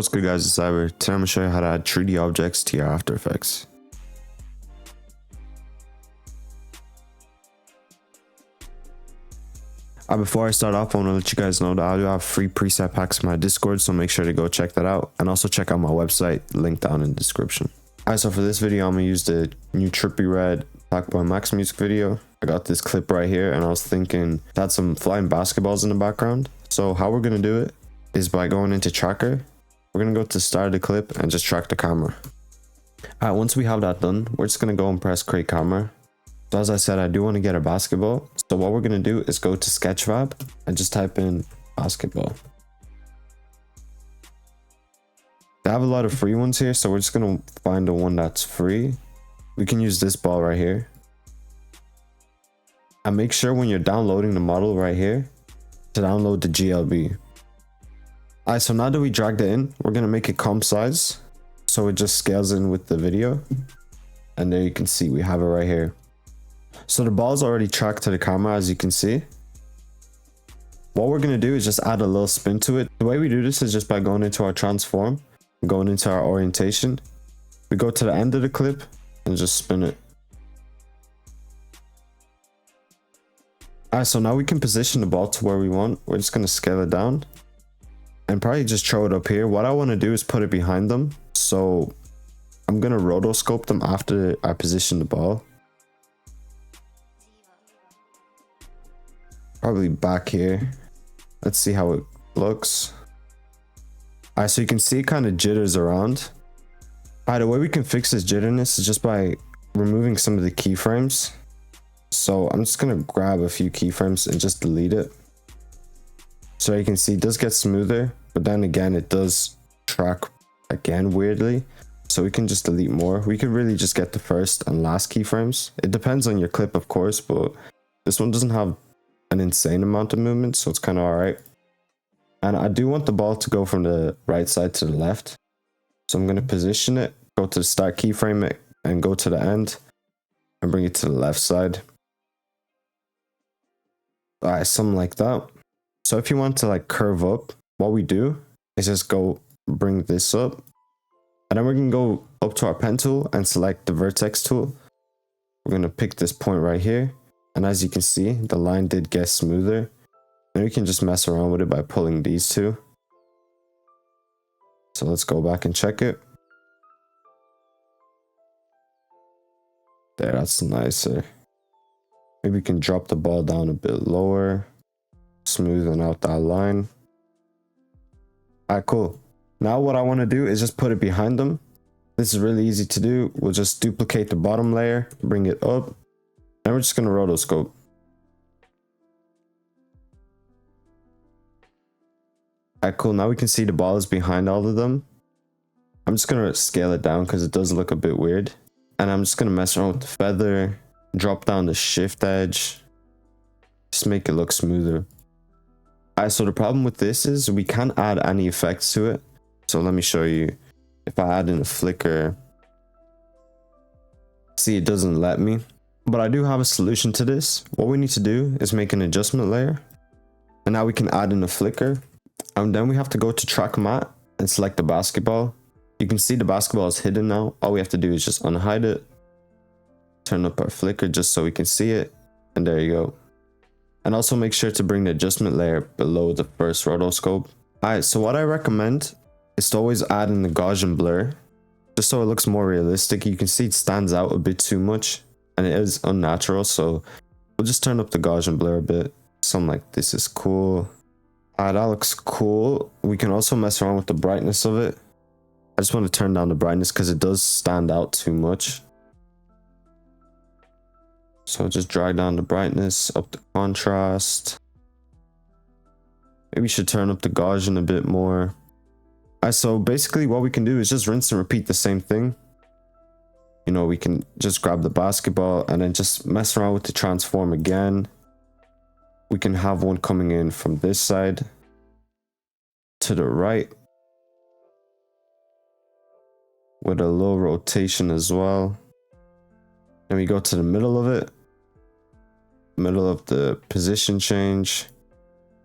what's good guys, it's Cyber. Today I'm going to show you how to add 3D objects to your After Effects. Before I start off, I want to let you guys know that I do have free preset packs in my Discord, so make sure to go check that out. And also check out my website, link down in the description. Alright, so for this video, I'm going to use the new trippieredd Packboy Max music video. I got this clip right here, and I was thinking it had some flying basketballs in the background. So how we're going to do it is by going into tracker. We're going to go to the start of the clip and just track the camera. Alright, once we have that done, we're just going to go and press create camera. So as I said, I do want to get a basketball. So what we're going to do is go to sketchfab and just type in basketball. They have a lot of free ones here, so we're just going to find the one that's free. We can use this ball right here. And make sure when you're downloading the model right here to download the GLB. Alright, so now that we dragged it in, we're going to make it comp size so it just scales in with the video. And there you can see we have it right here. So the ball's already tracked to the camera, as you can see. What we're going to do is just add a little spin to it. The way we do this is just by going into our transform, going into our orientation. We go to the end of the clip and just spin it. Alright, so now we can position the ball to where we want. We're just going to scale it down and probably just throw it up here. What I want to do is put it behind them. So I'm going to rotoscope them after I position the ball. Probably back here. Let's see how it looks. Alright, so you can see it kind of jitters around. Alright, the way we can fix this jitterness is just by removing some of the keyframes. So I'm just going to grab a few keyframes and just delete it. So you can see it does get smoother, but then again it does track again weirdly. So we can just delete more. We could really just get the first and last keyframes. It depends on your clip, of course, but this one doesn't have an insane amount of movement, so it's kind of alright. And I do want the ball to go from the right side to the left. So I'm going to position it, go to the start keyframe it, and go to the end and bring it to the left side. Alright, something like that. So if you want to like curve up, what we do is just go bring this up. And then we're going to go up to our pen tool and select the vertex tool. We're going to pick this point right here. And as you can see, the line did get smoother. And we can just mess around with it by pulling these two. So let's go back and check it. There, that's nicer. Maybe we can drop the ball down a bit lower. Smoothing out that line. Alright, cool. Now what I want to do is just put it behind them. This is really easy to do. We'll just duplicate the bottom layer, bring it up. And we're just going to rotoscope. Alright, cool. Now we can see the ball is behind all of them. I'm just going to scale it down because it does look a bit weird. And I'm just going to mess around with the feather. Drop down the shift edge. Just make it look smoother. Alright, so the problem with this is we can't add any effects to it. So let me show you. If I add in a flicker. See, it doesn't let me. But I do have a solution to this. What we need to do is make an adjustment layer. And now we can add in a flicker. And then we have to go to track matte and select the basketball. You can see the basketball is hidden now. All we have to do is just unhide it. Turn up our flicker just so we can see it. And there you go. And also make sure to bring the adjustment layer below the first rotoscope. Alright, so what I recommend is to always add in the Gaussian blur. Just so it looks more realistic. You can see it stands out a bit too much. And it is unnatural, so we'll just turn up the Gaussian blur a bit. Something like this is cool. Alright, that looks cool. We can also mess around with the brightness of it. I just want to turn down the brightness because it does stand out too much. So just drag down the brightness, up the contrast. Maybe we should turn up the Gaussian a bit more. Alright, so basically what we can do is just rinse and repeat the same thing. You know, we can just grab the basketball and then just mess around with the transform again. We can have one coming in from this side to the right with a little rotation as well. Then we go to the middle of it, middle of the position change,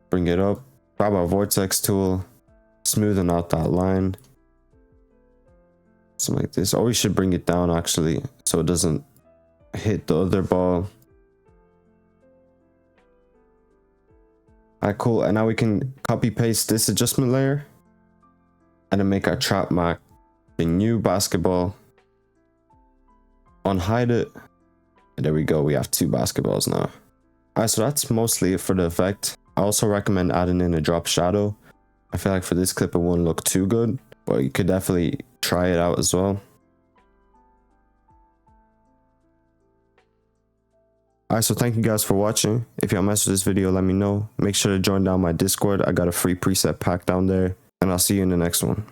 bring it up, grab our vortex tool, smoothing out that line. Something like this. Or we should bring it down actually, so it doesn't hit the other ball. Alright, cool. And now we can copy paste this adjustment layer and then make our trap mat a new basketball. Unhide it. And there we go. We have 2 basketballs now. Alright, so that's mostly it for the effect. I also recommend adding in a drop shadow. I feel like for this clip it won't look too good, but you could definitely try it out as well. Alright, so thank you guys for watching. If y'all messed with this video, let me know. Make sure to join down my Discord. I got a free preset pack down there, and I'll see you in the next one.